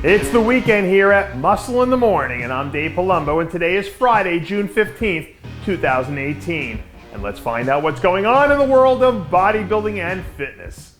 It's the weekend here at Muscle in the Morning, and I'm Dave Palumbo, and today is Friday, June 15th, 2018. And let's find out what's going on in the world of bodybuilding and fitness.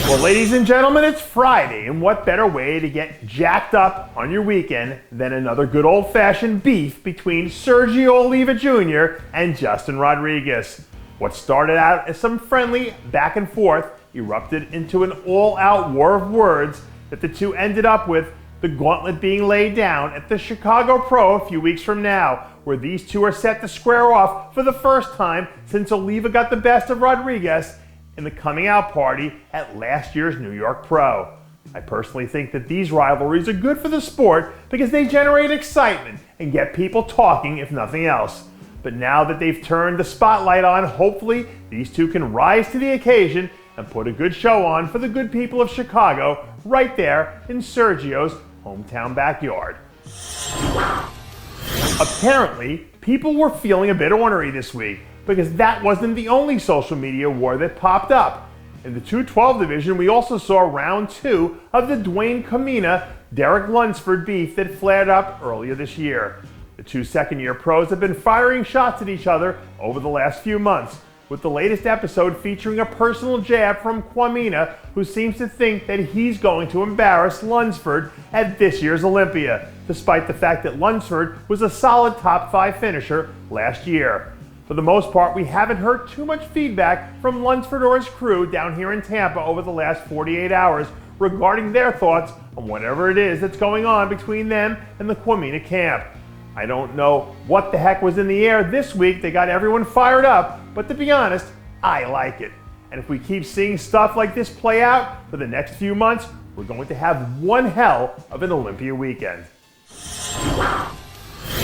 Well, ladies and gentlemen, it's Friday, and what better way to get jacked up on your weekend than another good old-fashioned beef between Sergio Oliva Jr. and Justin Rodriguez. What started out as some friendly back and forth erupted into an all-out war of words that the two ended up with the gauntlet being laid down at the Chicago Pro a few weeks from now, where these two are set to square off for the first time since Oliva got the best of Rodriguez in the coming out party at last year's New York Pro. I personally think that these rivalries are good for the sport because they generate excitement and get people talking, if nothing else. But now that they've turned the spotlight on, hopefully these two can rise to the occasion and put a good show on for the good people of Chicago right there in Sergio's hometown backyard. Apparently, people were feeling a bit ornery this week because that wasn't the only social media war that popped up. In the 212 division, we also saw round 2 of the Dwayne Quamina, Derek Lunsford beef that flared up earlier this year. The two second-year pros have been firing shots at each other over the last few months, with the latest episode featuring a personal jab from Quamina, who seems to think that he's going to embarrass Lunsford at this year's Olympia, despite the fact that Lunsford was a solid top 5 finisher last year. For the most part, we haven't heard too much feedback from Lunsford or his crew down here in Tampa over the last 48 hours regarding their thoughts on whatever it is that's going on between them and the Quamina camp. I don't know what the heck was in the air this week that got everyone fired up, but to be honest, I like it. And if we keep seeing stuff like this play out for the next few months, we're going to have one hell of an Olympia weekend.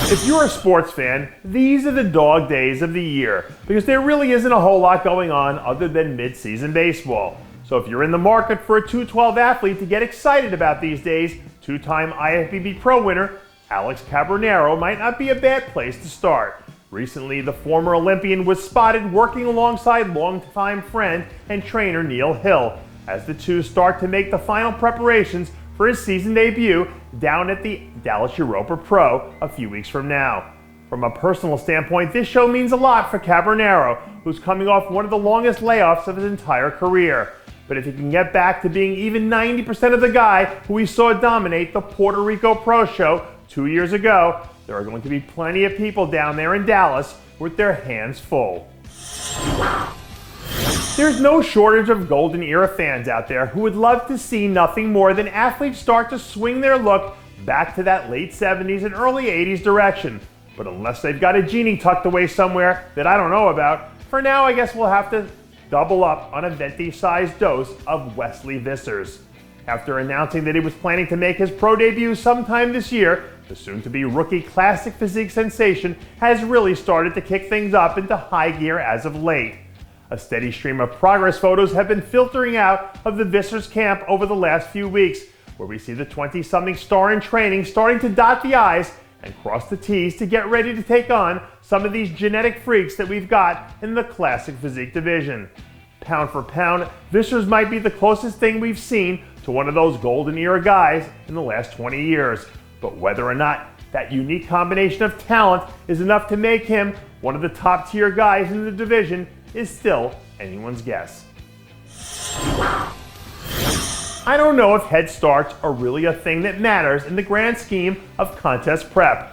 If you're a sports fan, these are the dog days of the year because there really isn't a whole lot going on other than mid-season baseball. So if you're in the market for a 212 athlete to get excited about these days, two-time IFBB Pro winner Alex Cambronero might not be a bad place to start. Recently, the former Olympian was spotted working alongside longtime friend and trainer Neil Hill as the two start to make the final preparations for his season debut down at the Dallas Europa Pro a few weeks from now. From a personal standpoint, this show means a lot for Cambronero, who's coming off one of the longest layoffs of his entire career. But if he can get back to being even 90% of the guy who we saw dominate the Puerto Rico Pro Show 2 years ago, there are going to be plenty of people down there in Dallas with their hands full. There's no shortage of Golden Era fans out there who would love to see nothing more than athletes start to swing their look back to that late 70s and early 80s direction. But unless they've got a genie tucked away somewhere that I don't know about, for now I guess we'll have to double up on a venti-sized dose of Wesley Vissers. After announcing that he was planning to make his pro debut sometime this year, the soon-to-be rookie classic physique sensation has really started to kick things up into high gear as of late. A steady stream of progress photos have been filtering out of the Vissers camp over the last few weeks, where we see the 20-something star in training starting to dot the I's and cross the T's to get ready to take on some of these genetic freaks that we've got in the classic physique division. Pound for pound, Vissers might be the closest thing we've seen to one of those Golden Era guys in the last 20 years. But whether or not that unique combination of talent is enough to make him one of the top tier guys in the division is still anyone's guess. I don't know if head starts are really a thing that matters in the grand scheme of contest prep.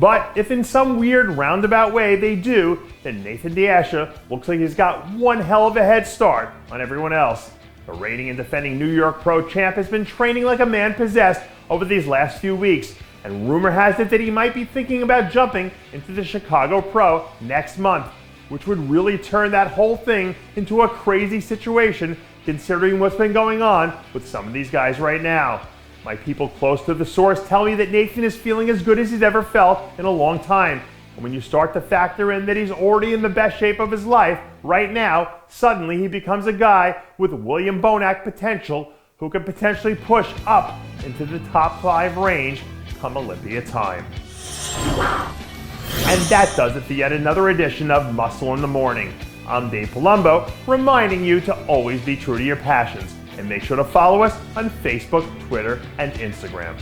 But if in some weird roundabout way they do, then Nathan Asha looks like he's got one hell of a head start on everyone else. The reigning and defending New York Pro champ has been training like a man possessed over these last few weeks, and rumor has it that he might be thinking about jumping into the Chicago Pro next month, which would really turn that whole thing into a crazy situation considering what's been going on with some of these guys right now. My people close to the source tell me that Nathan is feeling as good as he's ever felt in a long time. And when you start to factor in that he's already in the best shape of his life right now, suddenly he becomes a guy with William Bonac potential who could potentially push up into the top 5 range come Olympia time. And that does it for yet another edition of Muscle in the Morning. I'm Dave Palumbo, reminding you to always be true to your passions and make sure to follow us on Facebook, Twitter, and Instagram.